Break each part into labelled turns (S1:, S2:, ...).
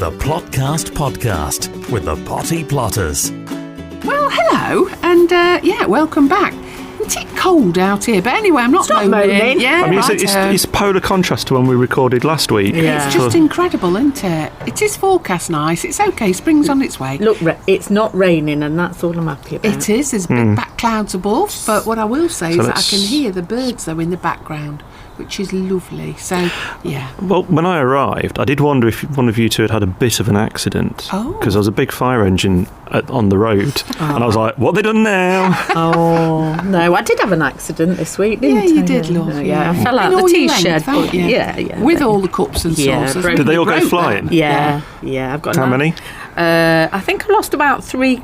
S1: The Plotcast Podcast with the Potty Plotters.
S2: Well, hello, and welcome back. It's cold out here, but anyway, I'm not moaning. Yeah,
S3: I mean, it's polar contrast to when we recorded last week.
S2: Yeah. It's just incredible, isn't it? It is forecast nice. It's okay. Spring's on its way.
S4: Look, it's not raining, and that's all I'm happy about.
S2: It is. There's big back clouds above, but what I will say is that I can hear the birds, though, in the background, which is lovely. So, yeah.
S3: Well, when I arrived, I did wonder if one of you two had a bit of an accident.
S2: Oh.
S3: Because there was a big fire engine on the road.
S2: Oh.
S3: And I was like, what have they done now?
S4: Oh, no, I did have an accident this week, didn't I?
S2: Yeah, you did, love.
S4: Yeah, I fell out the T-shed.
S2: Yeah. With all the cups and saucers.
S3: Did they all go flying?
S4: Yeah. I've got
S3: How many?
S4: I think I lost about three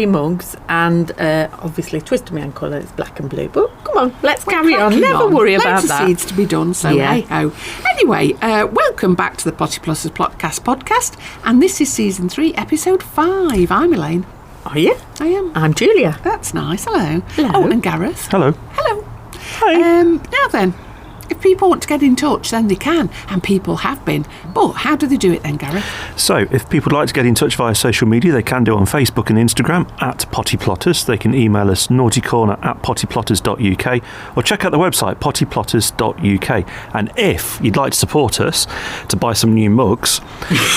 S4: mugs, and obviously twisted my ankle. It's black and blue. But come on, let's carry on. Never worry about that.
S2: Loads of seeds to be done, so hey ho. Anyway, welcome back to the Potty Plotters Plotcast podcast, and this is season 3, episode 5. I'm Elaine.
S4: Are you?
S2: I am.
S4: I'm Julia.
S2: That's nice. Hello.
S4: Hello.
S2: Oh, and Gareth.
S3: Hello.
S2: Hello.
S3: Hi.
S2: Now then, if people want to get in touch, then they can, and people have been. But how do they do it then, Gareth?
S3: So, if people would like to get in touch via social media, they can do on Facebook and Instagram at Potty Plotters. They can email us naughtycorner@pottyplotters.uk or check out the website pottyplotters.uk. And if you'd like to support us to buy some new mugs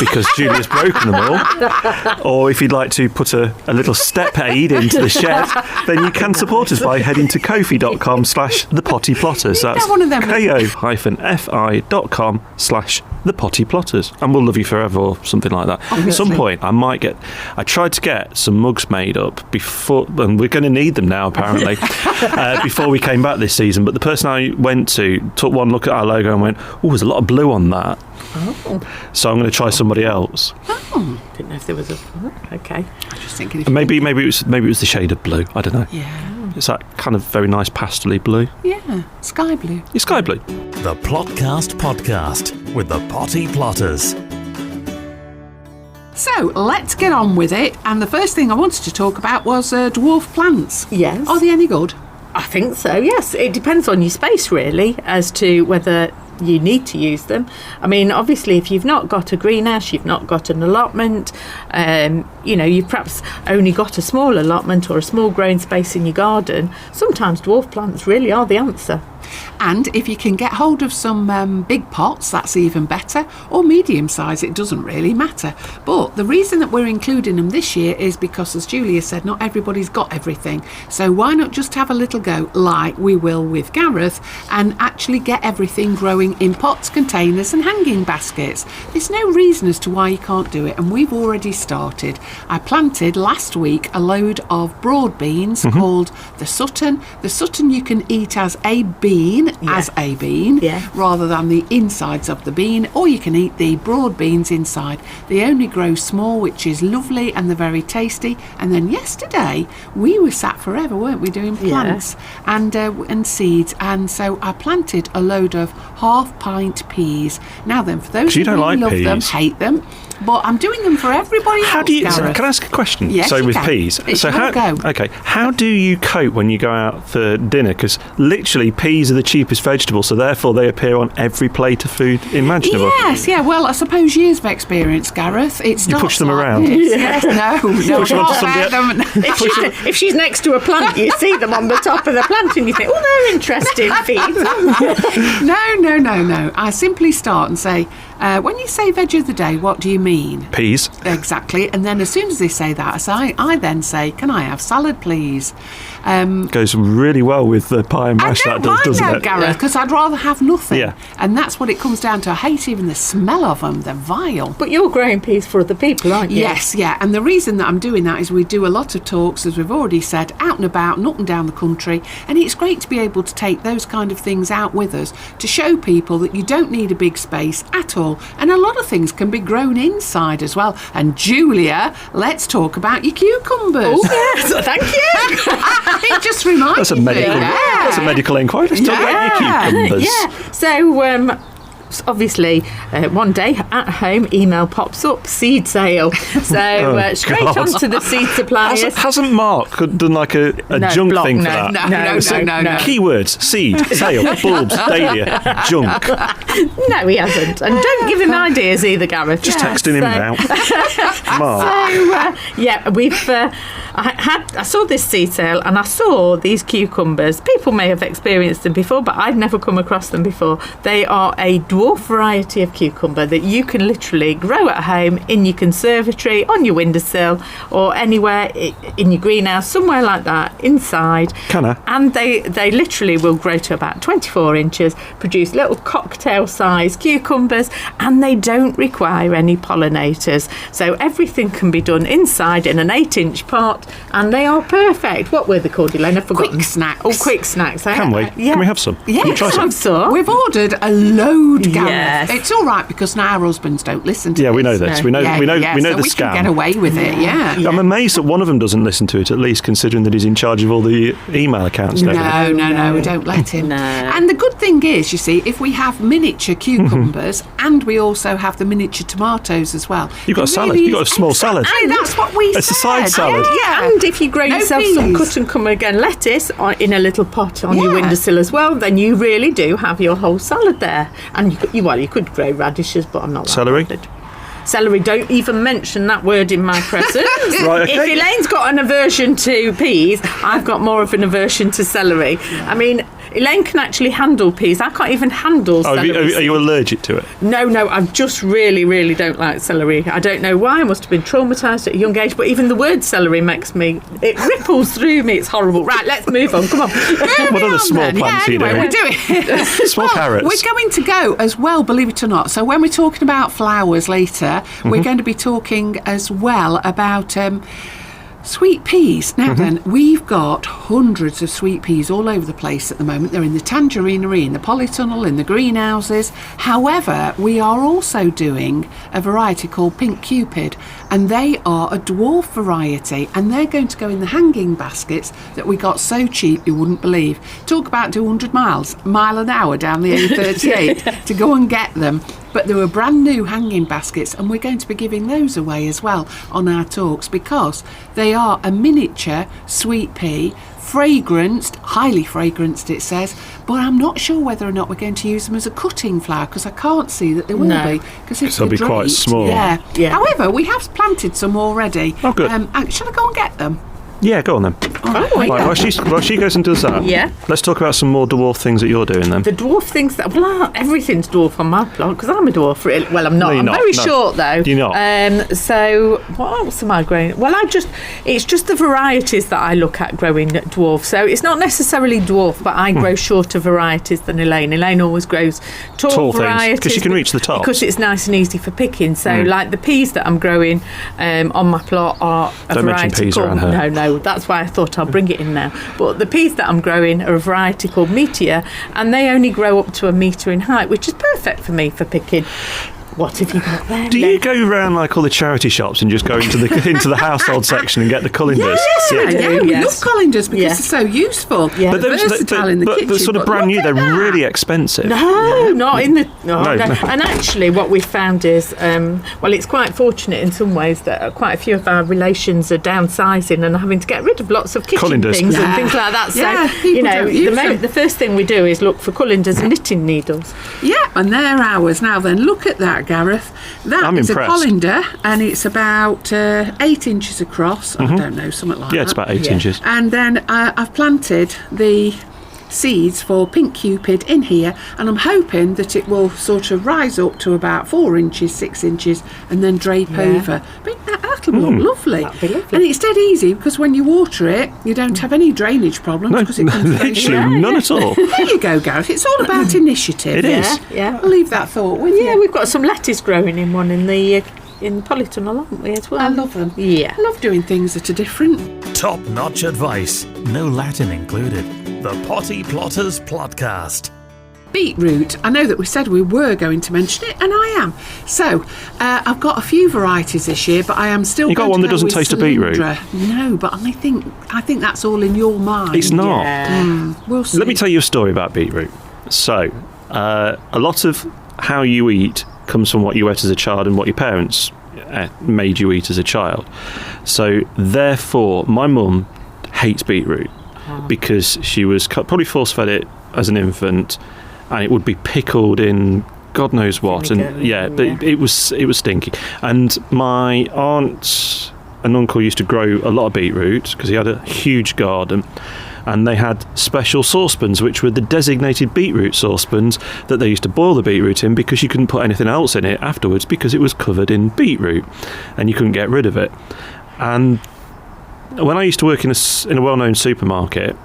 S3: because Julia's broken them all, or if you'd like to put a little step aid into the shed, then you can support us by heading to kofi.com/thepottyplotters. That's
S2: one of them.
S3: ko-fi.com/thepottyplotters, and we'll love you forever or something like that.
S2: Obviously.
S3: At some point I tried to get some mugs made up before, and we're going to need them now apparently, before we came back this season, but the person I went to took one look at our logo and went, oh, there's a lot of blue on that.
S4: Oh.
S3: So I'm going to try somebody else.
S4: Oh. Didn't know if there was a... Okay.
S2: I'm just thinking.
S3: Maybe it was the shade of blue. I don't know.
S2: Yeah.
S3: It's that kind of very nice pastel-y blue.
S2: Yeah. Sky blue.
S3: It's sky blue.
S1: The Plotcast Podcast with the Potty Plotters.
S2: So let's get on with it. And the first thing I wanted to talk about was dwarf plants.
S4: Yes.
S2: Are they any good?
S4: I think so, yes. It depends on your space, really, as to whether you need to use them. I mean, obviously, if you've not got a greenhouse, you've not got an allotment, you've perhaps only got a small allotment or a small growing space in your garden, sometimes dwarf plants really are the answer.
S2: And if you can get hold of some big pots, that's even better, or medium size, it doesn't really matter. But the reason that we're including them this year is because, as Julia said, not everybody's got everything. So why not just have a little go, like we will with Gareth, and actually get everything growing in pots, containers and hanging baskets. There's no reason as to why you can't do it, and we've already started. I planted last week a load of broad beans called the Sutton. The Sutton you can eat as a bean, rather than the insides of the bean, or you can eat the broad beans inside. They only grow small, which is lovely, and they're very tasty. And then yesterday we were sat forever, weren't we, doing plants and seeds, and so I planted a load of half pint peas. Now then, for those who really love them, hate them, but I'm doing them for everybody else.
S3: Can I ask a question?
S2: Yes,
S3: so with
S2: can.
S3: peas,
S2: It's
S3: so how do you cope when you go out for dinner? Because literally peas are the cheapest vegetable, so therefore they appear on every plate of food imaginable.
S2: Yes, well, I suppose years of experience, Gareth. You
S3: push them around.
S2: Yes, no,
S3: push them onto somebody
S4: if she's next to a plant, you see them on the top of the plant and you think, oh, they're interesting feeds.
S2: No. I simply start and say, when you say veg of the day, what do you mean?
S3: Peas.
S2: Exactly. And then as soon as they say that, I then say, can I have salad, please?
S3: Goes really well with the pie and mash, that does, doesn't it?
S2: Gareth, because I'd rather have nothing.
S3: Yeah.
S2: And that's what it comes down to. I hate even the smell of them. They're vile.
S4: But you're growing peas for other people, aren't you?
S2: Yes, yeah. And the reason that I'm doing that is we do a lot of talks, as we've already said, out and about and up and down the country. And it's great to be able to take those kind of things out with us to show people that you don't need a big space at all. And a lot of things can be grown inside as well. And Julia, let's talk about your cucumbers.
S4: Oh, yes. Thank you.
S2: It just reminds me.
S3: That's a medical inquiry. Let's talk about your cucumbers.
S4: Yeah. So obviously, one day at home, email pops up, seed sale. So straight onto the seed suppliers.
S3: Hasn't Mark done like a junk
S4: block,
S3: thing for
S4: no,
S3: that?
S2: No.
S3: Keywords: seed, sale, bulbs, dahlia, junk.
S4: No, he hasn't. And don't give him ideas either, Gareth.
S3: Just texting him now.
S4: So,
S3: Mark.
S4: we've... I saw this seed sale and I saw these cucumbers. People may have experienced them before, but I've never come across them before. They are a dwarf variety of cucumber that you can literally grow at home in your conservatory, on your windowsill, or anywhere in your greenhouse, somewhere like that, inside.
S3: Can I?
S4: And they literally will grow to about 24 inches, produce little cocktail-sized cucumbers, and they don't require any pollinators. So everything can be done inside in an 8-inch pot, and they are perfect. What were they called, Elaine? I've forgotten.
S2: Quick snacks.
S4: Oh, quick snacks.
S3: Can we?
S4: Yeah.
S3: Can we have some?
S2: Yes.
S3: Can we try some?
S4: Have some.
S2: We've ordered a load, Gareth.
S4: Yes.
S2: It's all right because now our husbands don't listen to
S3: Yeah,
S2: this.
S3: we know this.
S4: No.
S3: We know
S2: so
S3: the
S2: we
S3: scam.
S2: can get away with it, yeah.
S3: I'm amazed that one of them doesn't listen to it, at least considering that he's in charge of all the email accounts. and everything.
S2: No, we don't let him.
S4: No.
S2: And the good thing is, you see, if we have miniature cucumbers and we also have the miniature tomatoes as well.
S3: You've got a
S2: it
S3: salad.
S2: really
S3: You've got a
S2: is
S3: small
S2: excellent.
S3: salad.
S2: And that's what we
S3: It's a side
S2: said.
S3: salad.
S2: Yeah.
S4: And if you grow
S2: No
S4: yourself some
S2: peas.
S4: cut and come again lettuce in a little pot on your
S2: Yeah.
S4: windowsill as well, then you really do have your whole salad there. And you could grow radishes, but I'm not that
S3: Celery?
S4: bothered. Celery, don't even mention that word in my presence.
S3: Right, okay.
S4: If Elaine's got an aversion to peas, I've got more of an aversion to celery. I mean, Elaine can actually handle peas. I can't even handle celery.
S3: Are you allergic to it?
S4: No, I just really, really don't like celery. I don't know why. I must have been traumatised at a young age, but even the word celery it ripples through me. It's horrible. Right, let's move on. Come on.
S3: What other small plants are you
S2: anyway,
S3: doing?
S2: we're doing it.
S3: Small carrots.
S2: We're going to go as well, believe it or not. So when we're talking about flowers later,
S3: Mm-hmm.
S2: we're going to be talking as well about sweet peas. Now
S3: Mm-hmm.
S2: then, we've got hundreds of sweet peas all over the place at the moment. They're in the tangerinery, in the polytunnel, in the greenhouses. However, we are also doing a variety called Pink Cupid, and they are a dwarf variety, and they're going to go in the hanging baskets that we got so cheap you wouldn't believe. Talk about 200 mile an hour down the A38 to go and get them. But there were brand new hanging baskets, and we're going to be giving those away as well on our talks because they are a miniature sweet pea, fragranced, highly fragranced it says, but I'm not sure whether or not we're going to use them as a cutting flower because I can't see that they will be because
S3: they'll be quite small.
S2: Yeah.
S4: Yeah.
S2: However, we have planted some already.
S3: Oh, good.
S2: Shall I go and get them?
S3: Yeah, go on then.
S4: Oh,
S3: Right, while she goes and does that,
S4: Yeah.
S3: let's talk about some more dwarf things that you're doing then.
S4: The dwarf things everything's dwarf on my plot because I'm a dwarf. Really. Well, I'm not.
S3: No, you're
S4: I'm
S3: not.
S4: very
S3: No.
S4: short though.
S3: You're not.
S4: So what else am I growing? Well, it's just the varieties that I look at growing dwarf. So it's not necessarily dwarf, but I grow shorter varieties than Elaine. Elaine always grows tall
S3: things,
S4: varieties
S3: 'cause she can reach the top.
S4: because it's nice and easy for picking. So like the peas that I'm growing on my plot are a
S3: Don't mention
S4: variety
S3: peas
S4: called
S3: around her.
S4: No, that's why I thought I'll bring it in now. But the peas that I'm growing are a variety called Meteor, and they only grow up to 1 metre in height, which is perfect for me for picking. What have you got there?
S3: Do you go around like all the charity shops and just go into the household section and get the colanders?
S2: We
S4: yes.
S2: love colanders because
S4: Yeah.
S2: they're so useful.
S4: Yeah.
S3: But
S2: They're
S3: those,
S2: versatile in the kitchen.
S3: they're sort of
S2: but
S3: brand new.
S2: look
S3: They're
S2: at that.
S3: really expensive.
S4: No, not in the. No,
S3: No,
S4: no.
S3: no.
S4: And actually, what we found is, it's quite fortunate in some ways that quite a few of our relations are downsizing and having to get rid of lots of kitchen
S3: Colanders.
S4: things
S2: Yeah.
S4: and things like that. So,
S2: Yeah, people don't use them.
S4: the first thing we do is look for colanders and knitting needles.
S2: Yeah, and they're ours. Now then, look at that, Gareth. That
S3: I'm
S2: is
S3: impressed.
S2: a colander, and it's about 8 inches across. I don't know, something like that.
S3: Yeah, it's about 8
S4: Yeah.
S3: inches.
S2: And then I've planted the seeds for Pink Cupid in here, and I'm hoping that it will sort of rise up to about 4 inches, 6 inches, and then drape over. But that'll look lovely.
S4: That'll be lovely.
S2: And it's dead easy because when you water it, you don't have any drainage problems
S3: No,
S2: because it comes very
S3: literally none at all.
S2: There you go, Gareth. It's all about initiative.
S3: It is.
S4: Yeah.
S2: I'll leave that thought with
S4: Yeah,
S2: you.
S4: we've got some lettuce growing in one in the polytunnel, haven't we, as well?
S2: I love them.
S4: Yeah.
S2: I love doing things that are different.
S1: Top-notch advice, no Latin included. The Potty Plotters Plotcast.
S2: Beetroot. I know that we said we were going to mention it, and I am. So, I've got a few varieties this year, but I am still.
S3: You got
S2: going
S3: one
S2: to
S3: that
S2: go
S3: doesn't
S2: with
S3: taste of beetroot?
S2: Cylindra. No, but I think that's all in your mind.
S3: It's not.
S4: Yeah.
S2: We'll see.
S3: Let me tell you a story about beetroot. So, a lot of how you eat comes from what you ate as a child and what your parents made you eat as a child. So therefore, my mum hates beetroot because she was probably force-fed it as an infant, and it would be pickled in God knows what, and but it was stinky. And my aunt and uncle used to grow a lot of beetroot because he had a huge garden, and they had special saucepans which were the designated beetroot saucepans that they used to boil the beetroot in, because you couldn't put anything else in it afterwards because it was covered in beetroot and you couldn't get rid of it. And when I used to work in a well-known supermarket,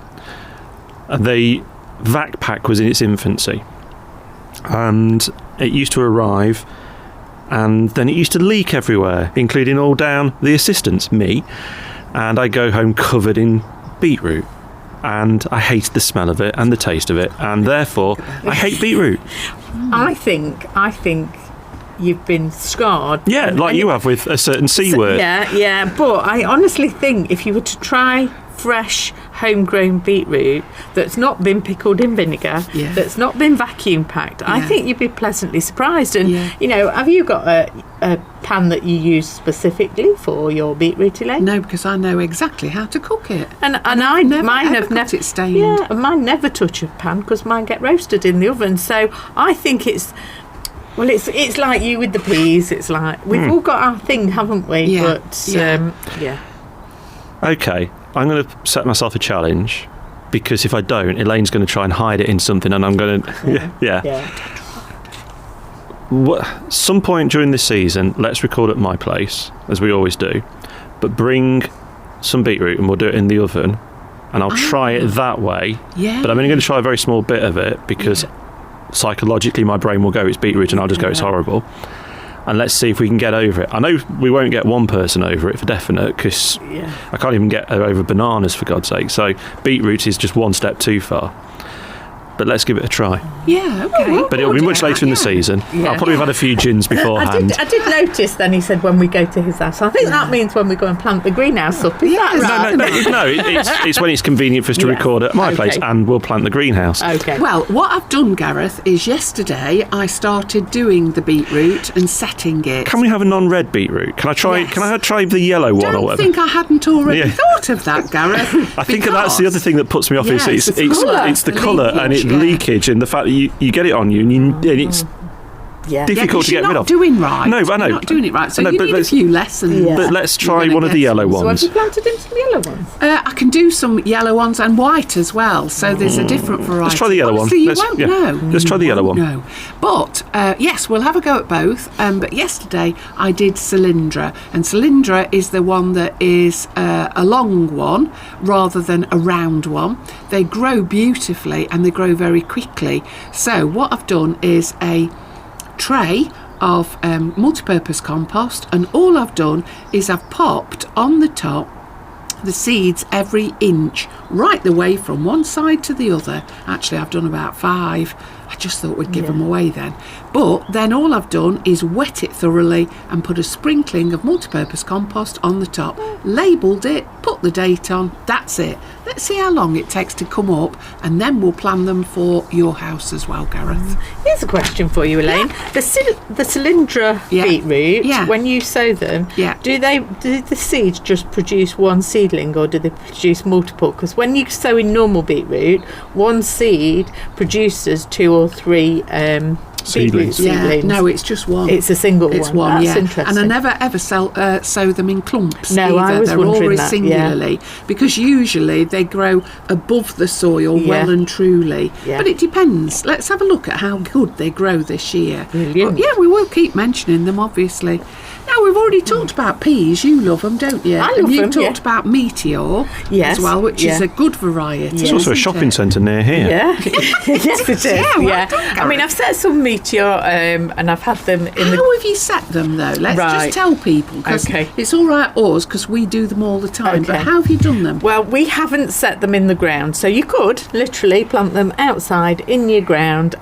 S3: the vac pack was in its infancy, and it used to arrive, and then it used to leak everywhere, including all down the assistants, me, and I go home covered in beetroot, and I hated the smell of it and the taste of it, and therefore I hate beetroot.
S4: I think you've been scarred.
S3: Yeah, like you have with a certain C word.
S4: Yeah, but I honestly think if you were to try fresh homegrown beetroot that's not been pickled in vinegar, that's not been vacuum packed, I think you'd be pleasantly surprised. And you know, have you got a pan that you use specifically for your beetroot, Elaine?
S2: No, because I know exactly how to cook it.
S4: And
S2: mine have never stained.
S4: Yeah, and mine never touch a pan because mine get roasted in the oven. So I think it's like you with the peas. It's like we've all got our thing, haven't we?
S2: Yeah.
S4: But
S3: Okay, I'm going to set myself a challenge, because if I don't, Elaine's going to try and hide it in something, and I'm going to some point during this season, let's record at my place, as we always do, but bring some beetroot and we'll do it in the oven, and I'll try it that way. But I'm only going to try a very small bit of it, because psychologically my brain will go, it's beetroot, and I'll just go, it's horrible. And let's see if we can get over it. I know we won't get one person over it for definite, because I can't even get over bananas, for God's sake. So beetroot is just one step too far. But let's give it a try.
S2: Yeah, okay.
S3: But it'll be much later in the season. I'll probably have had a few gins beforehand.
S4: I did notice then he said when we go to his house. I think that means when we go and plant the greenhouse up. Is that right?
S3: No, it's when it's convenient for us to record at my place, and we'll plant the greenhouse.
S4: Okay.
S2: Well, what I've done, Gareth, is yesterday I started doing the beetroot and setting it.
S3: Can we have a non-red beetroot? Can I try?
S2: Yes.
S3: Can I try the yellow one or
S2: I
S3: whatever?
S2: think I hadn't already thought of that, Gareth.
S3: I think that's the other thing that puts me off.
S2: Yeah,
S3: It's the colour and
S2: leakage,
S3: leakage, and the fact that you get it on you, and it's difficult to get rid of.
S2: You're not doing right.
S3: No, I know.
S2: You're not doing it right. So
S3: I know,
S2: you
S3: but
S2: need a few lessons.
S3: But let's try one of the yellow ones.
S4: So have you planted him some yellow ones?
S2: I can do some yellow ones and white as well. So there's a different variety.
S3: Let's try the yellow one.
S2: Honestly, you won't know.
S3: Let's try the yellow one.
S2: No. But yes, we'll have a go at both. But yesterday I did cylindra, and cylindra is the one that is a long one rather than a round one. They grow beautifully and they grow very quickly. So what I've done is a tray of multi-purpose compost, and all I've done is I've popped on the top the seeds every inch, right the way from one side to the other. Actually, I've done about 5. I just thought we'd give them away then. But then all I've done is wet it thoroughly and put a sprinkling of multi-purpose compost on the top, labelled it, put the date on, that's it. Let's see how long it takes to come up, and then we'll plan them for your house as well, Gareth.
S4: Here's a question for you, Elaine. The cylindra beetroot, when you sow them, do the seeds just produce one seedling, or do they produce multiple? Because when you sow in normal beetroot, one seed produces 2 or 3 seedlings.
S2: No, it's just one.
S4: It's a single one.
S2: It's one.
S4: That's interesting.
S2: And I never ever sow them in clumps.
S4: No,
S2: either.
S4: I was
S2: They're
S4: wondering
S2: always
S4: that,
S2: singularly, because usually they grow above the soil well and truly. But it depends. Let's have a look at how good they grow this year.
S4: Brilliant.
S2: But we will keep mentioning them, obviously. Now, we've already talked about peas. You love them, don't you?
S4: I love
S2: and you
S4: them,
S2: talked about meteor as well, which is a good variety.
S3: There's also a shopping centre near here.
S4: Yeah, yes, it is.
S2: Well done,
S4: I mean, I've set some meteor, and I've had them in
S2: How have you set them, though? Let's just tell people, because it's all right us, because we do them all the time. But how have you done them?
S4: Well, we haven't set them in the ground, so you could literally plant them outside in your ground,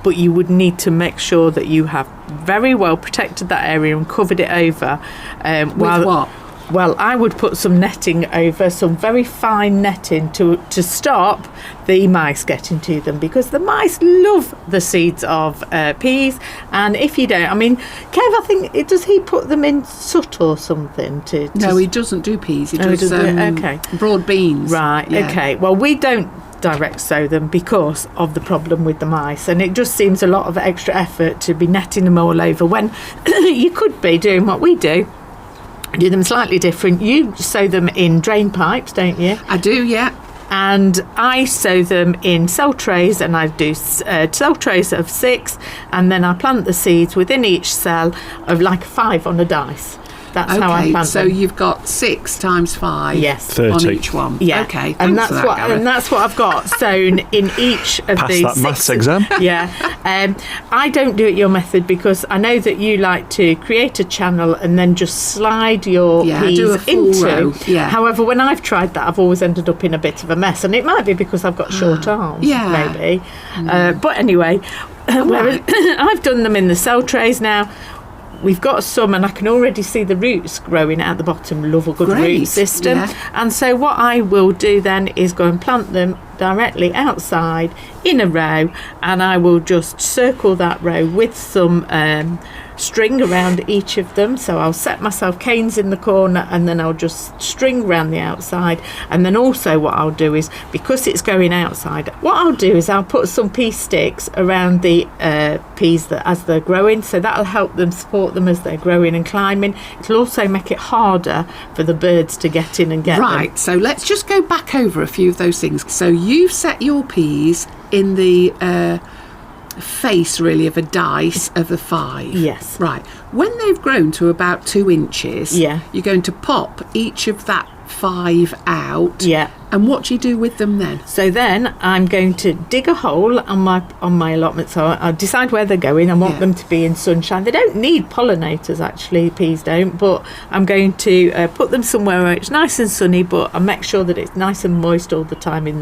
S4: but you would need to make sure that you have very well protected that area and covered it over.
S2: With what?
S4: Well, I would put some netting over, some very fine netting to stop the mice getting to them, because the mice love the seeds of peas. And if you don't, I mean, Kev, I think, does he put them in soot or something?
S2: No, he doesn't do peas. He does
S4: okay.
S2: broad beans.
S4: Right,
S2: Yeah.
S4: okay. Well, we don't direct sow them because of the problem with the mice, and it just seems a lot of extra effort to be netting them all over when you could be doing what we do them slightly different. You sow them in drain pipes, don't you?
S2: I do, yeah.
S4: And I sow them in cell trays, and I do cell trays of 6, and then I plant the seeds within each cell of like 5 on a dice. That's how I plant
S2: so
S4: them.
S2: you've got 6 times 5
S4: Yes.
S3: 30.
S2: on each one.
S4: Yeah.
S2: Okay,
S4: and
S2: thanks for that, Gareth.
S4: that's what I've got sown in each of
S3: Pass
S4: these.
S3: that maths exam.
S4: Yeah. I don't do it your method because I know that you like to create a channel and then just slide your
S2: I
S4: peas
S2: do a full
S4: into.
S2: row, yeah.
S4: However, when I've tried that, I've always ended up in a bit of a mess, and it might be because I've got short arms.
S2: Yeah.
S4: Maybe. But anyway, I've done them in the cell trays now. We've got some, and I can already see the roots growing out the bottom. Love a good
S2: Great,
S4: root system.
S2: yeah.
S4: And so what I will do then is go and plant them directly outside in a row, and I will just circle that row with some string around each of them. So I'll set myself canes in the corner, and then I'll just string around the outside. And then also what I'll do is, because it's going outside, what I'll do is I'll put some pea sticks around the peas that as they're growing, so that'll help them, support them as they're growing and climbing. It'll also make it harder for the birds to get in and get them.
S2: Right, so let's just go back over a few of those things. So you've set your peas in the face, really, of a dice of a 5.
S4: Yes.
S2: Right. When they've grown to about 2 inches,
S4: Yeah.
S2: you're going to pop each of that 5 out.
S4: Yeah.
S2: And what do you do with them then?
S4: So then I'm going to dig a hole on my allotment. So I'll decide where they're going. I want
S2: Yeah.
S4: them to be in sunshine. They don't need pollinators, actually, peas don't, but I'm going to put them somewhere where it's nice and sunny, but I make sure that it's nice and moist all the time in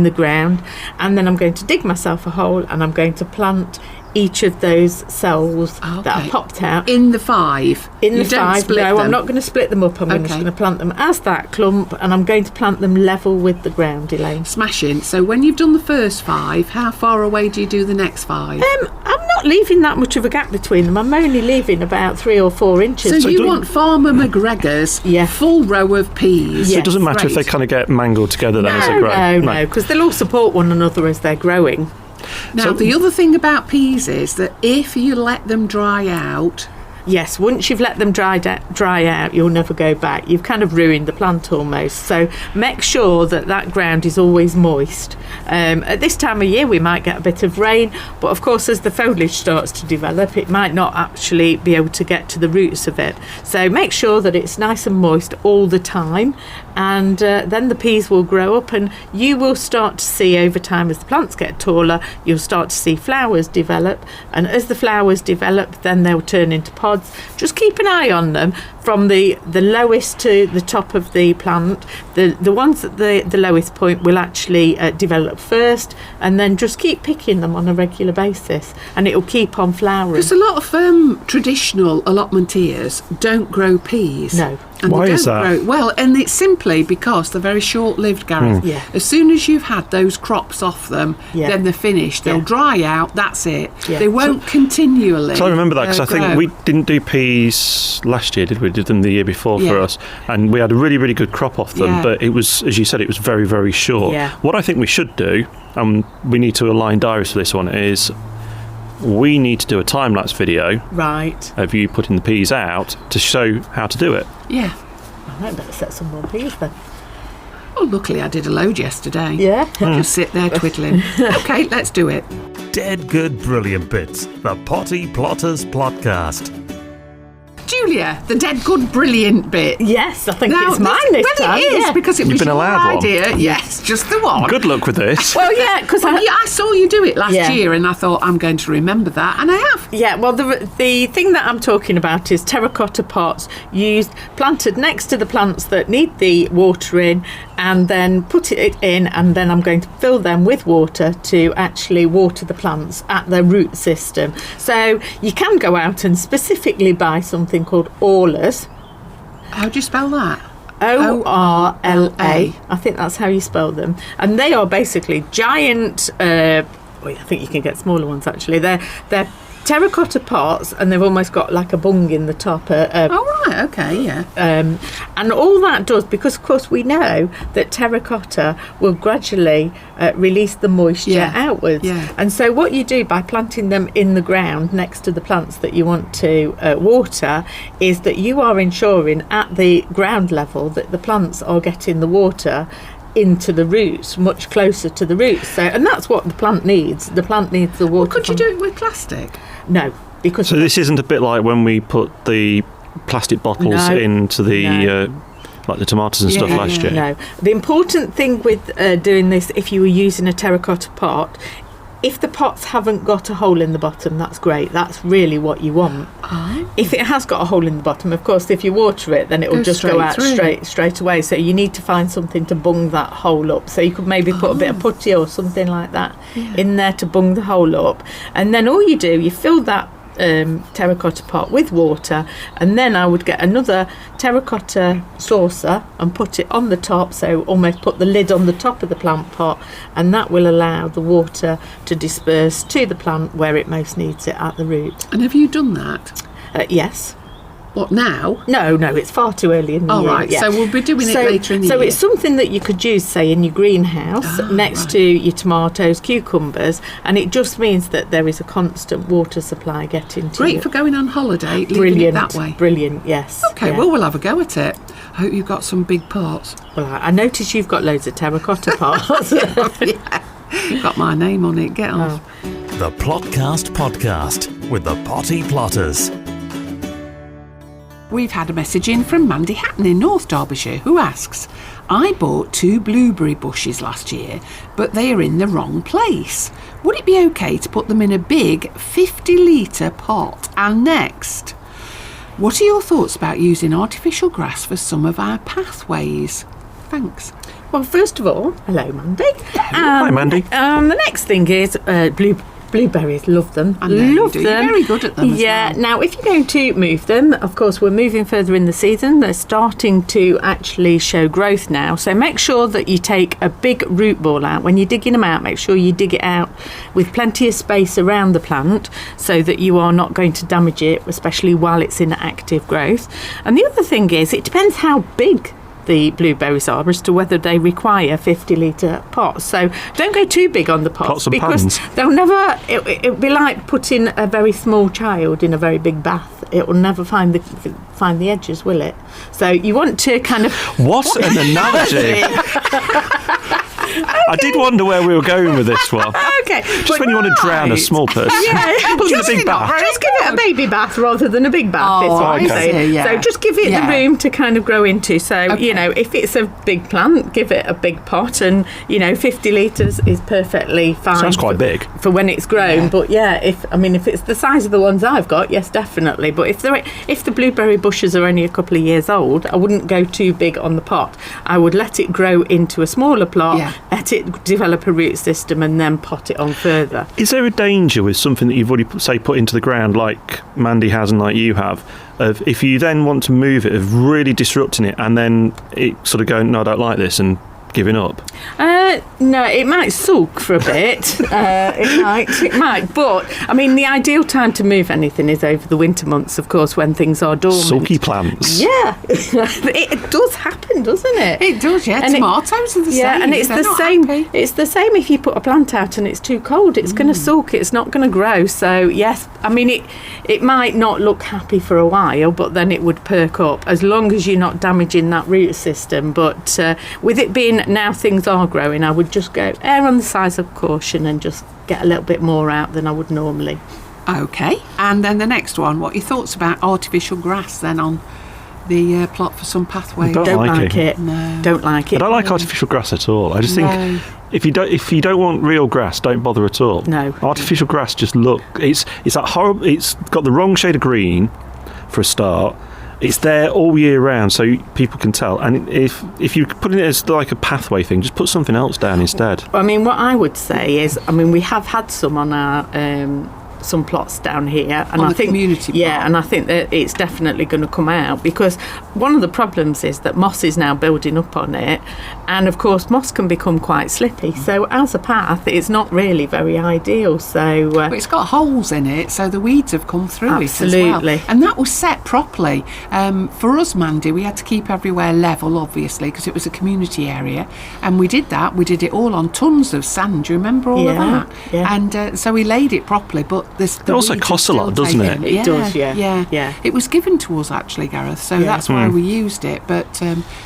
S4: the ground. And then I'm going to dig myself a hole, and I'm going to plant each of those cells that
S2: Okay.
S4: are popped out.
S2: In the 5?
S4: In
S2: You
S4: the
S2: don't
S4: 5,
S2: split
S4: no,
S2: them?
S4: I'm not going to split them up. I'm just
S2: Okay.
S4: going to plant them as that clump, and I'm going to plant them level with the ground, Elaine.
S2: Smashing. So when you've done the first 5, how far away do you do the next 5?
S4: I'm not leaving that much of a gap between them. I'm only leaving about 3 or 4 inches.
S2: So you want Farmer McGregor's
S4: Yeah.
S2: full row of peas?
S3: So it doesn't matter if they
S2: Great.
S3: kind of get mangled together then as they grow.
S4: No, because they'll all support one another as they're growing.
S2: Now, the other thing about peas is that if you let them dry out,
S4: Yes, once you've let them dry out, you'll never go back. You've kind of ruined the plant almost. So make sure that ground is always moist. At this time of year, we might get a bit of rain, but of course, as the foliage starts to develop, it might not actually be able to get to the roots of it. So make sure that it's nice and moist all the time, and then the peas will grow up, and you will start to see over time, as the plants get taller, you'll start to see flowers develop, and as the flowers develop, then they'll turn into pods. Just keep an eye on them from the lowest to the top of the plant. The ones at the lowest point will actually develop first, and then just keep picking them on a regular basis, and it will keep on flowering.
S2: because a lot of traditional allotmenteers don't grow peas.
S4: No.
S2: And
S3: Why
S2: they
S3: is
S2: don't
S3: that?
S2: grow, well, and it's simply because they're very short-lived, Gareth.
S4: Yeah.
S2: As soon as you've had those crops off them,
S4: Yeah.
S2: then they're finished. They'll
S4: Yeah.
S2: dry out, that's it.
S4: Yeah.
S2: They won't continually
S3: So I remember that because I think
S2: grow.
S3: we didn't do peas last year, did we? Did them the year before for
S2: Yeah.
S3: us, and we had a really, really good crop off them.
S2: Yeah.
S3: But it was, as you said, it was very, very short.
S4: Yeah.
S3: What I think we should do, and we need to align diaries for this one, is we need to do a time lapse video
S4: Right.
S3: of you putting the peas out to show how to do it.
S2: Yeah.
S4: I better set some more peas then.
S2: Well, luckily I did a load yesterday.
S4: Yeah.
S2: Just sit there twiddling. Okay, let's do it.
S1: Dead Good Brilliant Bits, the Potty Plotters Plotcast.
S2: Julia, the dead good brilliant bit.
S4: Yes, I think
S2: Now,
S4: it's mine this
S2: well,
S4: time.
S2: it is,
S4: yeah.
S2: because it
S3: You've
S2: was
S3: been
S2: your
S3: allowed one.
S2: idea. Yes, just the one.
S3: Good luck with this.
S4: Well, yeah, because
S2: Well, yeah, I saw you do it last
S4: Yeah.
S2: year, and I thought I'm going to remember that, and I have.
S4: Yeah, well, the thing that I'm talking about is terracotta pots planted next to the plants that need the watering, and then put it in, and then I'm going to fill them with water to actually water the plants at their root system. So you can go out and specifically buy something called aulers.
S2: How do you spell that?
S4: ORLA. I think that's how you spell them. And they are basically giant, I think you can get smaller ones actually. They're terracotta pots, and they've almost got like a bung in the top.
S2: Oh, right, okay, yeah.
S4: And all that does, because of course we know that terracotta will gradually release the moisture outwards.
S2: Yeah.
S4: And so what you do by planting them in the ground next to the plants that you want to water is that you are ensuring at the ground level that the plants are getting the water into the roots, much closer to the roots. So, and that's what the plant needs. The plant needs the water.
S2: Well, could you do it with plastic?
S4: No, because...
S3: So this isn't a bit like when we put the plastic bottles into the... like the tomatoes and stuff last year?
S4: No. The important thing with doing this, if you were using a terracotta pot, if the pots haven't got a hole in the bottom, that's great. That's really what you want. Oh. If it has got a hole in the bottom, of course, if you water it, then it will just go out straight away. So you need to find something to bung that hole up. So you could maybe put a bit of putty or something like that in there to bung the hole up. And then all you do, you fill that terracotta pot with water, and then I would get another terracotta saucer and put it on the top, so almost put the lid on the top of the plant pot, and that will allow the water to disperse to the plant where it most needs it, at the root.
S2: And have you done that?
S4: Yes.
S2: What, now?
S4: No, it's far too early in the year.
S2: Right, so we'll be doing it later in the year.
S4: So it's something that you could use, say, in your greenhouse next to your tomatoes, cucumbers, and it just means that there is a constant water supply getting to
S2: Great for going on holiday, leaving
S4: Brilliant,
S2: it that way.
S4: Brilliant, yes.
S2: Okay, well, we'll have a go at it. I hope you've got some big pots.
S4: Well, I notice you've got loads of terracotta pots.
S2: Got my name on it, get on.
S1: The Plotcast podcast with the Potty Plotters.
S2: We've had a message in from Mandy Hatton in North Derbyshire, who asks, I bought 2 blueberry bushes last year, but they are in the wrong place. Would it be okay to put them in a big 50-litre pot? And next, what are your thoughts about using artificial grass for some of our pathways? Thanks.
S4: Well, first of all, hello, Mandy.
S3: Hi, Mandy.
S4: The next thing is blueberries, love them.
S2: Love them. You're very good at them as well.
S4: Now if you're going to move them, of course we're moving further in the season, they're starting to actually show growth now, so make sure that you take a big root ball out. When you're digging them out, make sure you dig it out with plenty of space around the plant so that you are not going to damage it, especially while it's in active growth. And the other thing is, it depends how big the blueberries are as to whether they require 50-litre pots. So don't go too big on the pots because they'll never, it'll be like putting a very small child in a very big bath. It will never find the edges, will it? So you want to kind of...
S3: What an analogy! I did wonder where we were going with this one.
S4: Okay.
S3: Just when you want to drown a small person.
S4: Yeah.
S3: Put in a big bath.
S4: Just give it a baby bath rather than a big bath. Is what I'm saying.
S2: Yeah.
S4: So just give it the room to kind of grow into. So, you know, if it's a big plant, give it a big pot, and, you know, 50 litres is perfectly fine.
S3: Sounds quite big.
S4: For when it's grown. Yeah. But yeah, if it's the size of the ones I've got, yes, definitely. But if the blueberry bushes are only a couple of years old, I wouldn't go too big on the pot. I would let it grow into a smaller plot, let it develop a root system, and then pot it on further.
S3: Is there a danger with something that you've already put into the ground, like Mandy has and like you have, of if you then want to move it, of really disrupting it and then it sort of going, no, I don't like this, and giving up?
S4: No, it might sulk for a bit. It might. But, I mean, the ideal time to move anything is over the winter months, of course, when things are dormant.
S3: Sulky plants.
S4: Yeah. It does happen, doesn't it?
S2: It does, yeah. And tomatoes are the same.
S4: Yeah, and it's
S2: They're
S4: the
S2: not
S4: same.
S2: happy.
S4: It's the same if you put a plant out and it's too cold. It's going to sulk. It's not going to grow. So, yes, I mean, it might not look happy for a while, but then it would perk up, as long as you're not damaging that root system. But with it being now things are growing, I would just go err on the side of caution and just get a little bit more out than I would normally.
S2: Okay, and then the next one, what are your thoughts about artificial grass then on the plot for some pathways?
S3: Don't like it.
S2: No.
S4: Don't like it.
S3: I don't like artificial grass at all. I just think if you don't want real grass, don't bother at all.
S4: No.
S3: Artificial grass just it's that horrible. It's got the wrong shade of green for a start. It's there all year round, so people can tell. And if you're putting it as like a pathway thing, just put something else down instead.
S4: I mean, what I would say is, I mean, we have had some on our some plots down here, and
S2: On
S4: I
S2: the
S4: think
S2: community plot.
S4: and I think that it's definitely going to come out, because one of the problems is that moss is now building up on it, and of course moss can become quite slippy. So as a path, it's not really very ideal. So
S2: But it's got holes in it, so the weeds have come through it as
S4: Absolutely.
S2: well. And that was set properly. For us, Mandy, we had to keep everywhere level, obviously, because it was a community area. And we did that. We did it all on tons of sand. Do you remember all of
S4: Yeah,
S2: that?
S4: yeah.
S2: And so we laid it properly, but
S3: It also costs a lot, doesn't it?
S4: It does, yeah.
S2: Yeah. It was given to us, actually, Gareth, so that's why we used it. But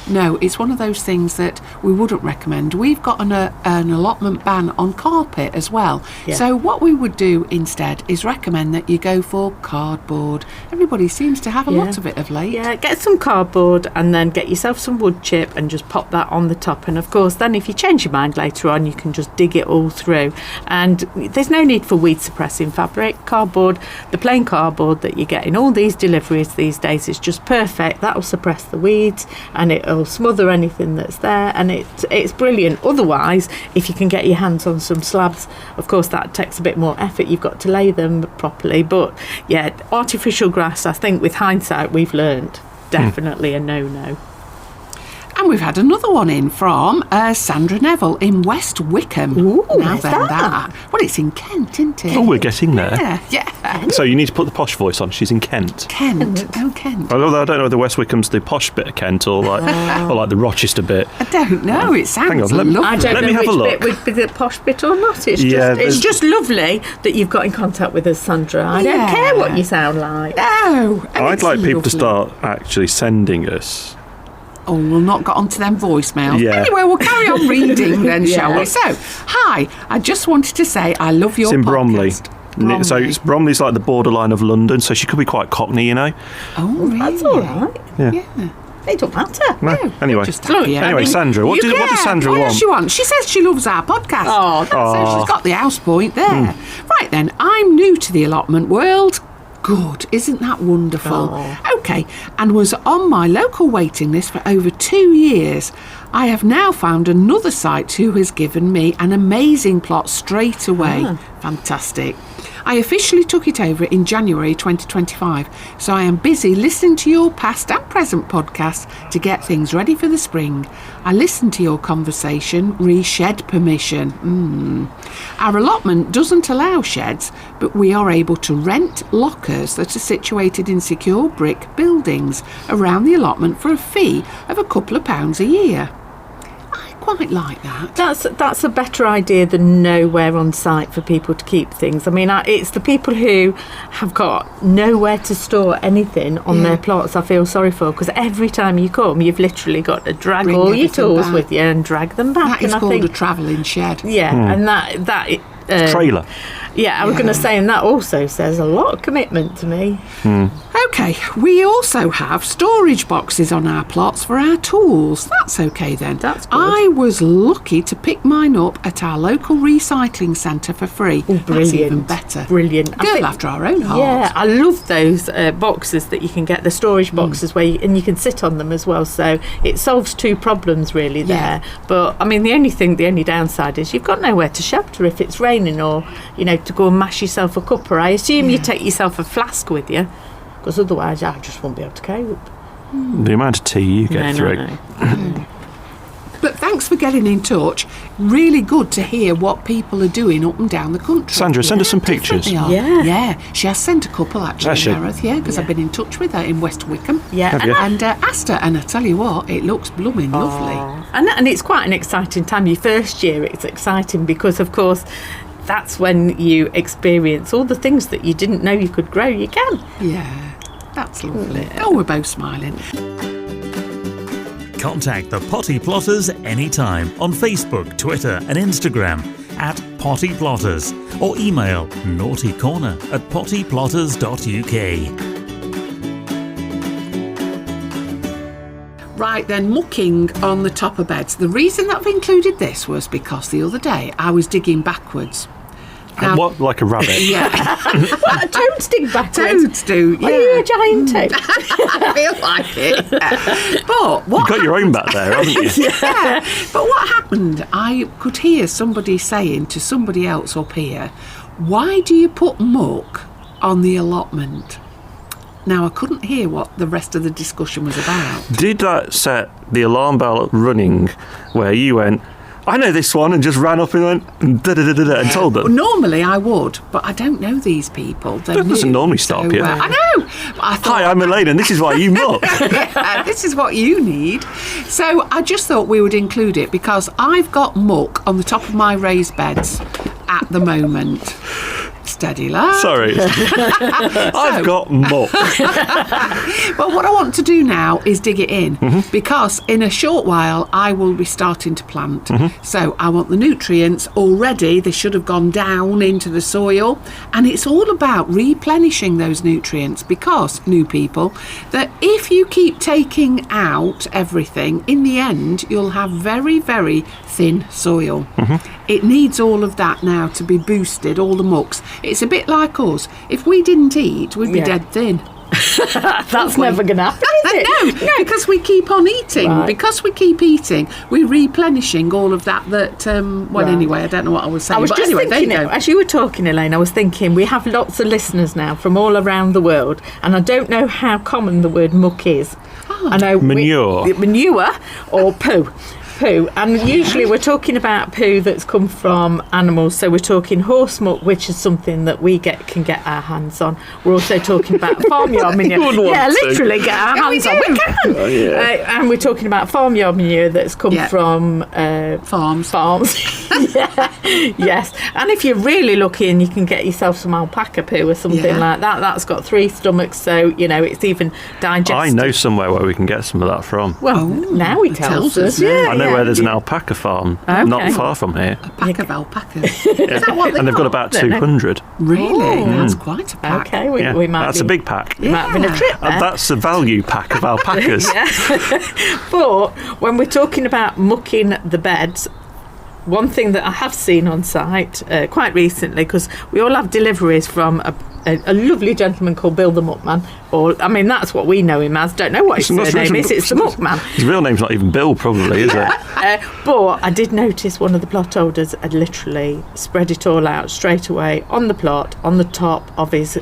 S2: no, it's one of those things that we wouldn't recommend. We've got an allotment ban on carpet as well.
S4: Yeah.
S2: So what we would do instead is recommend that you go for cardboard. Everybody seems to have a lot of it of late.
S4: Yeah, get some cardboard and then get yourself some wood chip and just pop that on the top. And of course, then if you change your mind later on, you can just dig it all through. And there's no need for weed suppressing fabric. Cardboard, the plain cardboard that you get in all these deliveries these days is just perfect. That'll suppress the weeds and it'll smother anything that's there, and it's brilliant. Otherwise, if you can get your hands on some slabs, of course that takes a bit more effort. You've got to lay them properly. But yeah, artificial grass, I think with hindsight we've learned, definitely a no-no.
S2: And we've had another one in from Sandra Neville in West Wickham.
S4: Ooh,
S2: now
S4: where's
S2: then
S4: that?
S2: Well, it's in Kent, isn't it?
S3: Oh, we're getting there.
S2: Yeah.
S3: So you need to put the posh voice on. She's in Kent.
S2: Kent. Oh, Kent.
S3: Although I don't know whether West Wickham's the posh bit of Kent or like the Rochester bit.
S2: I don't know. It sounds
S3: Hang on, let me-
S2: lovely.
S4: I don't
S3: Let
S4: know
S3: me have
S4: which
S3: a look.
S4: bit would be the posh bit or not. It's
S3: Yeah,
S4: just, it's
S3: there's-
S4: just lovely that you've got in contact with us, Sandra. I don't
S2: Yeah.
S4: care what you sound like.
S2: No. and
S3: I'd
S2: it's
S3: like people to
S2: lovely.
S3: start actually sending us.
S2: Oh, we'll not got onto them voicemails.
S3: Yeah.
S2: Anyway, we'll carry on reading then, shall
S4: Yeah.
S2: we? So, hi, I just wanted to say I love your
S3: It's in Bromley.
S2: podcast.
S3: So
S2: Bromley.
S3: Bromley's like the borderline of London, so she could be quite Cockney, you know.
S2: Oh, really?
S4: That's all right.
S3: Yeah.
S4: It don't matter.
S3: No. Anyway,
S2: Just happy,
S3: anyway,
S2: mean,
S3: Sandra, what does Sandra
S2: what
S3: want?
S2: does she want? She says she loves our podcast.
S4: Oh,
S2: So she's got the house point there. Right then, I'm new to the allotment world. Good, isn't that wonderful?
S4: Oh.
S2: Okay, and was on my local waiting list for over 2 years. I have now found another site who has given me an amazing plot straight away. Fantastic. I officially took it over in January 2025, so I am busy listening to your past and present podcasts to get things ready for the spring. I listened to your conversation, re-shed permission. Our allotment doesn't allow sheds, but we are able to rent lockers that are situated in secure brick buildings around the allotment for a fee of a couple of pounds a year. I quite like that.
S4: That's a better idea than nowhere on site for people to keep things. I mean, it's the people who have got nowhere to store anything on their plots I feel sorry for, because every time you come, you've literally got to drag
S2: Bring
S4: all your
S2: everything
S4: tools
S2: back.
S4: with you and drag them back.
S2: That is
S4: and
S2: called
S4: I
S2: a
S4: think,
S2: travelling shed.
S4: and that
S3: Trailer.
S4: Yeah, I was going to say, and that also says a lot of commitment to me.
S2: Okay, we also have storage boxes on our plots for our tools. That's okay then.
S4: That's good.
S2: I was lucky to pick mine up at our local recycling centre for free.
S4: Oh,
S2: That's
S4: brilliant.
S2: even better.
S4: Brilliant. I
S2: Girl
S4: think-
S2: after our own heart.
S4: Yeah, I love those boxes that you can get, the storage boxes where and you can sit on them as well. So it solves two problems really there.
S2: Yeah.
S4: But I mean, the only downside is you've got nowhere to shelter if it's raining, or to go and mash yourself a cuppa. I assume you take yourself a flask with you, because otherwise I just won't be able to cope.
S3: The amount of tea you get through.
S4: No.
S2: But thanks for getting in touch. Really good to hear what people are doing up and down the country.
S3: Sandra, send us some pictures.
S2: They are.
S4: Yeah.
S2: Yeah, she has sent a couple actually,
S3: Has she?
S2: Gareth, because I've been in touch with her in West Wickham.
S4: Yeah,
S3: Have you?
S2: And asked her, and I tell you what, it looks blooming lovely.
S4: And it's quite an exciting time. Your first year, it's exciting because, of course, that's when you experience all the things that you didn't know you could grow. You can.
S2: Yeah, that's lovely. Oh, we're both smiling.
S1: Contact the Potty Plotters anytime on Facebook, Twitter and Instagram at Potty Plotters, or email naughtycorner@pottyplotters.uk.
S2: Right then, mucking on the top of beds. The reason that I've included this was because the other day I was digging backwards. Now-
S3: What, like a rabbit?
S2: Yeah,
S4: Toads dig backwards.
S2: toads do. Yeah.
S4: Are you a giant toad?
S2: I feel like it. But what
S3: You've got your own back there, haven't you?
S2: yeah. But what happened, I could hear somebody saying to somebody else up here, Why do you put muck on the allotment? Now, I couldn't hear what the rest of the discussion was about.
S3: Did that set the alarm bell running where you went, I know this one, and just ran up and went da-da-da-da-da and told them?
S2: Well, normally I would, but I don't know these people.
S3: That doesn't normally stop you.
S2: I know. But I thought,
S3: Hi, I'm Elaine, and this is why you muck.
S2: yeah, this is what you need. So I just thought we would include it because I've got muck on the top of my raised beds at the moment. Steady, lad.
S3: Sorry. I've got muck.
S2: Well, what I want to do now is dig it in because in a short while I will be starting to plant. So I want the nutrients already. They should have gone down into the soil, and it's all about replenishing those nutrients because, new people, that if you keep taking out everything, in the end you'll have very, very thin soil. It needs all of that now to be boosted, all the mucks. It's a bit like us. If we didn't eat, we'd be dead thin.
S4: That's never going to happen, is it?
S2: No, because we keep on eating.
S4: Right.
S2: Because we keep eating, we're replenishing all of that. Anyway, I don't know what I was saying.
S4: I was
S2: but
S4: just
S2: anyway,
S4: thinking,
S2: there you go.
S4: as you were talking, Elaine, I was thinking we have lots of listeners now from all around the world, and I don't know how common the word muck is. I know
S3: Manure.
S4: manure or poo. And usually we're talking about poo that's come from animals, so we're talking horse muck, which is something that we can get our hands on. We're also talking about farmyard manure. Literally get our hands on. We can.
S3: Oh, yeah.
S4: And we're talking about farmyard manure that's come from
S2: Farms.
S4: Yes. And if you're really lucky and you can get yourself some alpaca poo or something like that, that's got 3 stomachs, so it's even digested.
S3: I know somewhere where we can get some of that from.
S4: Well, now he tells us.
S2: now.
S3: I know where there's an alpaca farm not far from here.
S2: A pack of alpacas. Is that what
S3: And they've got about 200.
S2: Really? That's quite a pack.
S4: Okay, we might
S3: That's a big pack.
S4: We might have been a trip there.
S3: That's a value pack of alpacas.
S4: But when we're talking about mucking the beds, one thing that I have seen on site quite recently, because we all have deliveries from a lovely gentleman called Bill the Muckman, that's what we know him as. Don't know what his surname is. It's the Muckman.
S3: His real name's not even Bill, probably, is it?
S4: But I did notice one of the plot holders had literally spread it all out straight away on the plot, on the top of his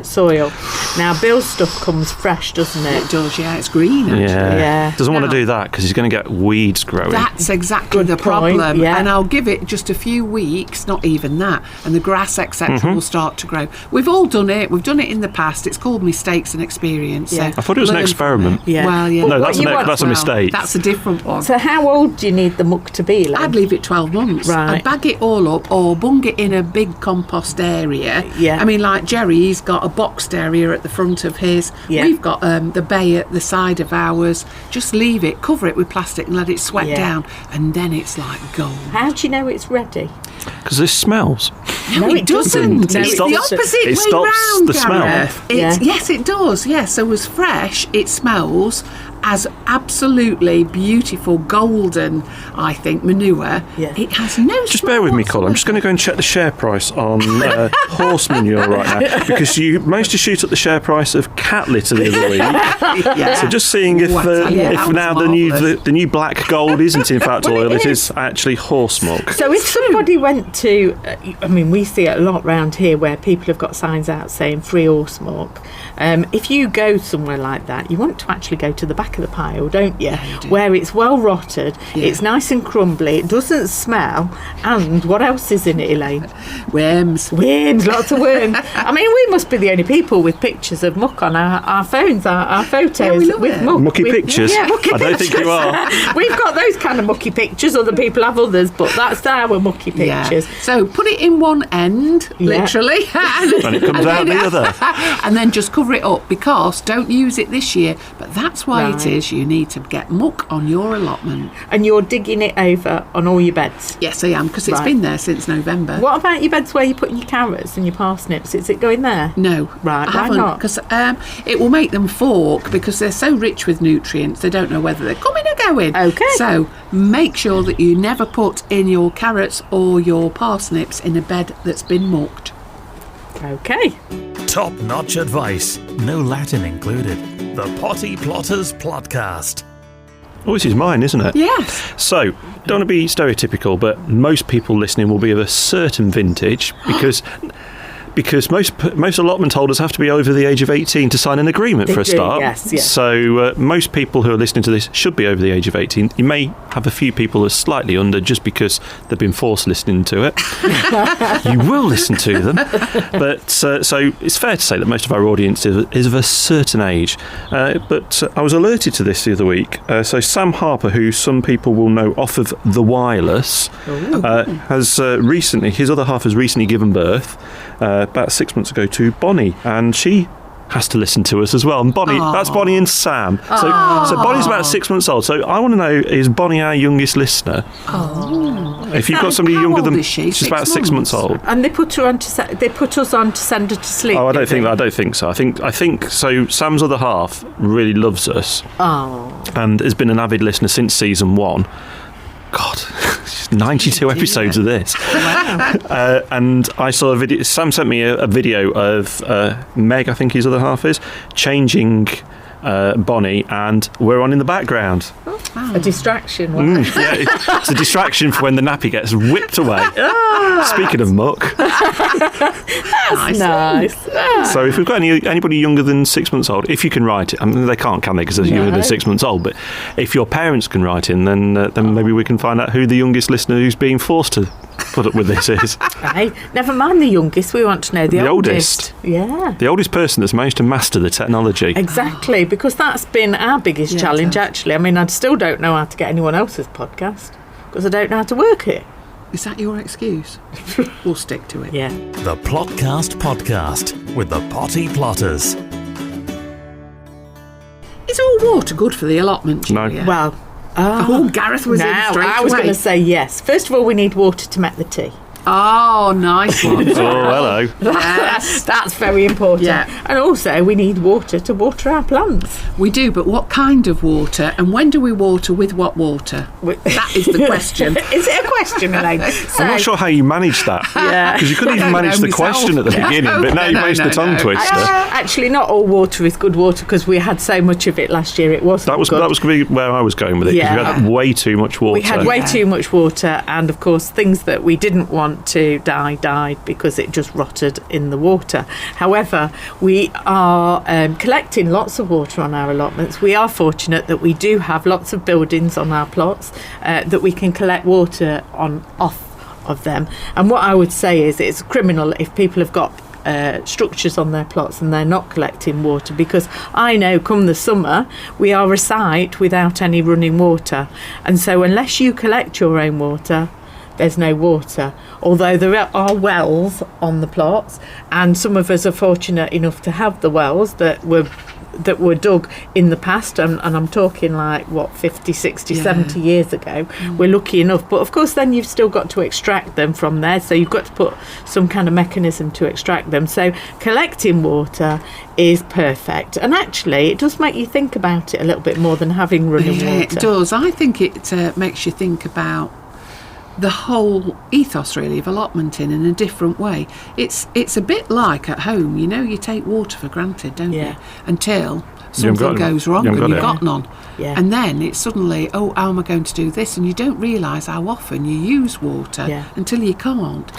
S4: soil. Now, Bill's stuff comes fresh, doesn't it?
S2: It does, yeah. It's green, actually.
S4: Yeah.
S3: Doesn't want to do that because he's going to get weeds growing.
S2: That's exactly the
S4: point,
S2: problem.
S4: yeah.
S2: And I'll give it just a few weeks, not even that, and the grass, etc., will start to grow. We've all done it. We've done it in the past. It's called mistakes and experience.
S4: Yeah.
S2: So
S3: I thought it was an
S2: learn from
S3: experiment.
S2: it.
S4: Yeah.
S2: Well, yeah.
S3: No,
S4: What you want-
S3: that's a mistake.
S2: That's a different one.
S4: So how old do you need the muck to be, Elaine?
S2: I'd leave it 12 months.
S4: Right.
S2: I'd bag it all up or bung it in a big compost area.
S4: Yeah.
S2: I mean, like Jerry, he's got a boxed area at the front of his.
S4: Yeah.
S2: We've got the bay at the side of ours. Just leave it, cover it with plastic and let it sweat
S4: Yeah.
S2: down. And then it's like gold.
S4: How do you know it's ready?
S3: Because this smells.
S2: No, it doesn't.
S3: It
S2: It's
S3: stops-
S2: the opposite
S3: it
S2: way
S3: stops
S2: round,
S3: the smell.
S2: Gareth.
S4: Yeah.
S2: Yes, it does. Yes, so as fresh, it smells as absolutely beautiful, golden, I think, manure.
S4: Yeah.
S2: It has no
S3: Just
S2: smell
S3: bear with me, Colin. I'm just
S2: whatsoever.
S3: going to go and check the share price on horse manure right now because you managed to shoot up the share price of cat litter the other week.
S2: Yeah.
S3: So just seeing if
S2: Oh, I tell you, that
S3: if
S2: was
S3: now
S2: marvellous.
S3: the new black gold isn't in fact
S4: Well,
S3: oil,
S4: it
S3: it is actually horse milk.
S4: So if somebody went to, we see it a lot round here where people have got signs out saying free horse milk. If you go somewhere like that, you want to actually go to the back of the pile, don't you?
S2: Yeah, you do.
S4: Where it's well rotted,
S2: Yeah.
S4: it's nice and crumbly, it doesn't smell, and what else is in it, Elaine?
S2: Worms.
S4: Worms, lots of worms. We must be the only people with pictures of muck on our phones, our photos
S2: Yeah, we love
S4: with
S2: it.
S4: muck.
S3: Mucky pictures?
S4: Yeah, mucky
S3: I don't think you are.
S4: We've got those kind of mucky pictures, other people have others, but that's our mucky pictures.
S2: Yeah. So put it in one end,
S4: Yeah.
S2: literally,
S3: And it comes out the other.
S2: and then just cover it up because don't use it this year. But that's why
S4: Right.
S2: it is you need to get muck on your allotment.
S4: And you're digging it over on all your beds.
S2: Yes, I am because it's
S4: Right.
S2: been there since November.
S4: What about your beds where you're putting your carrots and your parsnips? Is it going there?
S2: No,
S4: Right,
S2: I
S4: why
S2: haven't,
S4: not?
S2: because it will make them fork because they're so rich with nutrients. They don't know whether they're coming or going.
S4: Okay.
S2: So make sure that you never put in your carrots or your parsnips in a bed that's been mucked.
S4: Okay.
S1: Top-notch advice, no Latin included. The Potty Plotters Plotcast.
S3: Oh, this is mine, isn't it?
S2: Yes.
S3: So, don't want to be stereotypical, but most people listening will be of a certain vintage because because most allotment holders have to be over the age of 18 to sign an agreement for a start.
S4: Yes.
S3: So most people who are listening to this should be over the age of 18. You may have a few people who are slightly under just because they've been forced listening to it. You will listen to them. But so it's fair to say that most of our audience is of a certain age. But I was alerted to this the other week. So Sam Harper, who some people will know off of The Wireless, has recently, his other half has recently given birth about 6 months ago to Bonnie, and she has to listen to us as well. And Bonnie, that's Bonnie and Sam. So Bonnie's about 6 months old. So I want to know, is Bonnie our youngest listener? If you've got somebody younger than she's about 6 months old,
S4: and they put us on to send her to sleep.
S3: I don't think so. I think so. Sam's other half really loves us, and has been an avid listener since season 1. God, 92 episodes of this.
S4: Wow.
S3: And I saw a video. Sam sent me a video of Meg, I think his other half is, changing Bonnie, and we're on in the background.
S4: A distraction.
S3: Yeah, it's a distraction for when the nappy gets whipped away. Speaking of muck.
S4: That's nice.
S3: So if we've got anybody younger than 6 months old, if you can write it, I mean, they can't, can they, because they're younger than 6 months old, but if your parents can write in, then maybe we can find out who the youngest listener who's being forced to put up with this is.
S4: Hey, never mind the youngest, we want to know the oldest. Yeah.
S3: The oldest person that's managed to master the technology.
S4: Exactly, because that's been our biggest challenge, actually. I mean, I still don't know how to get anyone else's podcast because I don't know how to work it.
S2: Is that your excuse? We'll stick to it.
S4: Yeah.
S1: The Plotcast Podcast with the Potty Plotters.
S2: Is all water good for the allotment, Julia?
S3: No.
S4: Well,
S2: Gareth was in straight away.
S4: I was going to say yes. First of all, we need water to make the tea.
S2: Oh, nice one.
S3: Oh, hello.
S2: Yes.
S4: That's very important.
S2: Yeah.
S4: And also, we need water to water our plants.
S2: We do, but what kind of water? And when do we water with what water? That is the question.
S4: Is it a question, Elaine?
S3: I'm not sure how you managed that.
S4: Yeah.
S3: Because you couldn't even manage the question at the beginning, but now you've managed the tongue twister.
S4: Actually, not all water is good water because we had so much of it last year. It wasn't
S3: That was
S4: good.
S3: going to be where I was going with it, because we had way too much water.
S4: We had way too much water, and of course, things that we didn't want to died because it just rotted in the water. However, we are collecting lots of water on our allotments. We are fortunate that we do have lots of buildings on our plots that we can collect water off of them. And what I would say is it's criminal if people have got structures on their plots and they're not collecting water, because I know come the summer we are a site without any running water, and so unless you collect your own water, there's no water. Although there are wells on the plots, and some of us are fortunate enough to have the wells that were dug in the past, and I'm talking like 50, 60, 70 years ago. We're lucky enough, but of course then you've still got to extract them from there, so you've got to put some kind of mechanism to extract them. So collecting water is perfect, and actually it does make you think about it a little bit more than having running water.
S2: It does. I think it makes you think about the whole ethos really of allotmenting in a different way. It's a bit like at home, you take water for granted, don't you? Until something goes wrong and you've got none. Yeah. And then it's suddenly, how am I going to do this? And you don't realise how often you use water until you can't.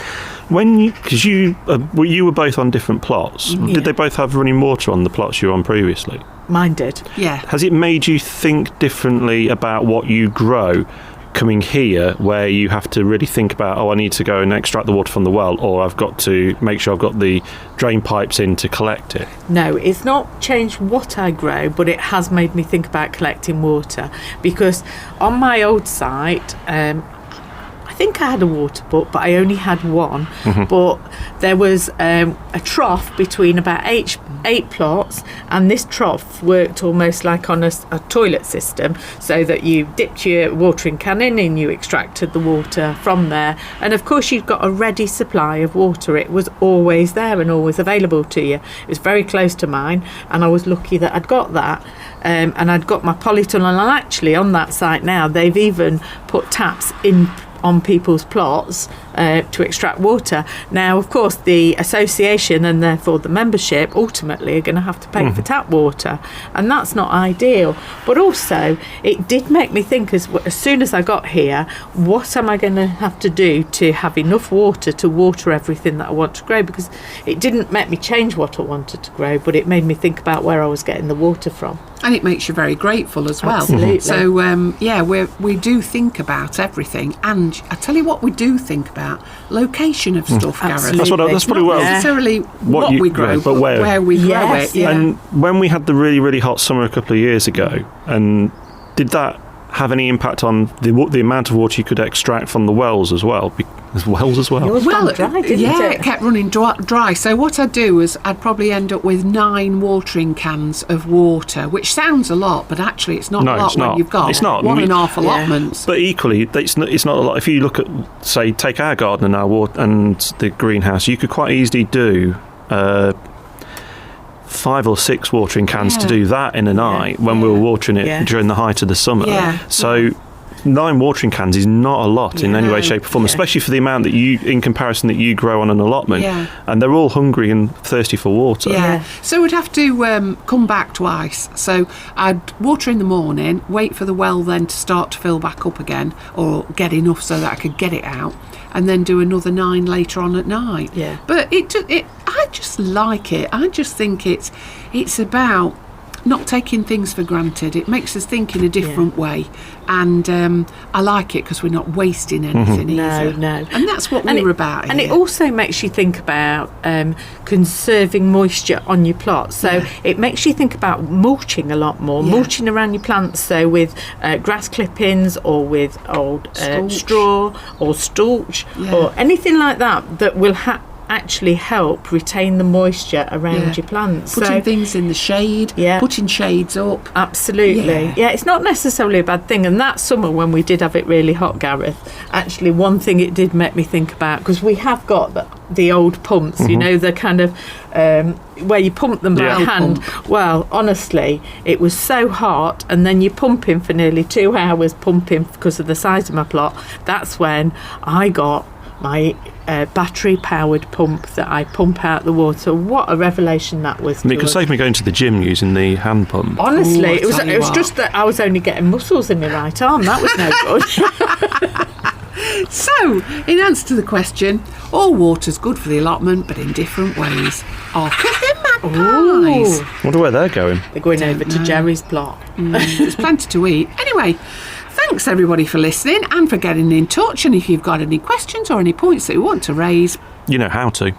S3: Because you were both on different plots. Did they both have running water on the plots you were on previously?
S4: Mine did.
S2: Yeah.
S3: Has it made you think differently about what you grow coming here, where you have to really think about, I need to go and extract the water from the well, or I've got to make sure I've got the drain pipes in to collect it?
S4: No, it's not changed what I grow, but it has made me think about collecting water, because on my old site, I think I had a water butt, but I only had one. But there was a trough between about eight plots, and this trough worked almost like on a toilet system, so that you dipped your watering can in and you extracted the water from there. And of course you've got a ready supply of water. It was always there and always available to you. It was very close to mine, and I was lucky that I'd got that. And I'd got my polytunnel, and actually on that site now they've even put taps in on people's plots to extract water. Now, of course, the association and therefore the membership ultimately are going to have to pay for tap water, and that's not ideal. But also, it did make me think as soon as I got here, what am I going to have to do to have enough water to water everything that I want to grow? Because it didn't make me change what I wanted to grow, but it made me think about where I was getting the water from.
S2: And it makes you very grateful as well.
S4: Absolutely.
S2: So, we do think about everything. And I tell you what we do think about, location of stuff, Gareth.
S3: That's probably
S2: not necessarily what we grow, but where we grow it. Yeah.
S3: And when we had the really, really hot summer a couple of years ago, and did that have any impact on the amount of water you could extract from the wells as well? Yours
S4: gone dry, didn't it?
S2: It kept running dry. So what I'd do is I'd probably end up with 9 watering cans of water, which sounds a lot, but actually it's not a lot when you've got 1.5 allotments.
S3: But equally, it's not a lot. If you look at, say, take our garden and our water and the greenhouse, you could quite easily do 5 or 6 watering cans to do that in a night when we were watering it during the height of the summer. So 9 watering cans is not a lot in any way, shape or form, especially for the amount that in comparison that you grow on an allotment. And they're all hungry and thirsty for water.
S2: So we'd have to come back twice. So I'd water in the morning, wait for the well then to start to fill back up again, or get enough so that I could get it out, and then do another 9 later on at night. But I just like it. I just think it's about not taking things for granted. It makes us think in a different way, and I like it because we're not wasting anything either.
S4: No.
S2: And that's what we're about
S4: and
S2: here.
S4: it also makes you think about conserving moisture on your plot. So it makes you think about mulching a lot more, mulching around your plants, so with grass clippings or with old straw or stalk or anything like that will actually help retain the moisture around your plants.
S2: Putting things in the shade, putting shades up.
S4: Absolutely. Yeah, it's not necessarily a bad thing. And that summer when we did have it really hot, Gareth, actually one thing it did make me think about, because we have got the old pumps, you know, the kind of where you pump them by hand. Well, honestly, it was so hot, and then you're pumping for nearly 2 hours pumping because of the size of my plot. That's when I got my battery-powered pump that I pump out the water. What a revelation that was.
S3: It could save me going to the gym using the hand pump.
S4: Honestly, it was just that I was only getting muscles in my right arm. That was no good.
S2: So, in answer to the question, all water's good for the allotment, but in different ways. Oh, cook them magpies.
S3: I wonder where they're going.
S4: They're going over to Jerry's plot.
S2: There's plenty to eat. Anyway, thanks everybody for listening and for getting in touch. And if you've got any questions or any points that you want to raise,
S3: you know how to.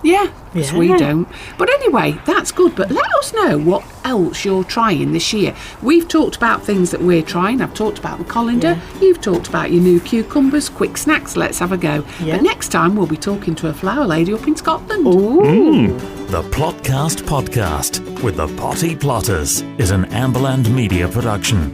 S2: Because we don't. But anyway, that's good. But let us know what else you're trying this year. We've talked about things that we're trying. I've talked about the colander. You've talked about your new cucumbers, quick snacks. Let's have a go. But next time we'll be talking to a flower lady up in Scotland.
S1: The Plotcast podcast with the Potty Plotters is an Amberland Media production.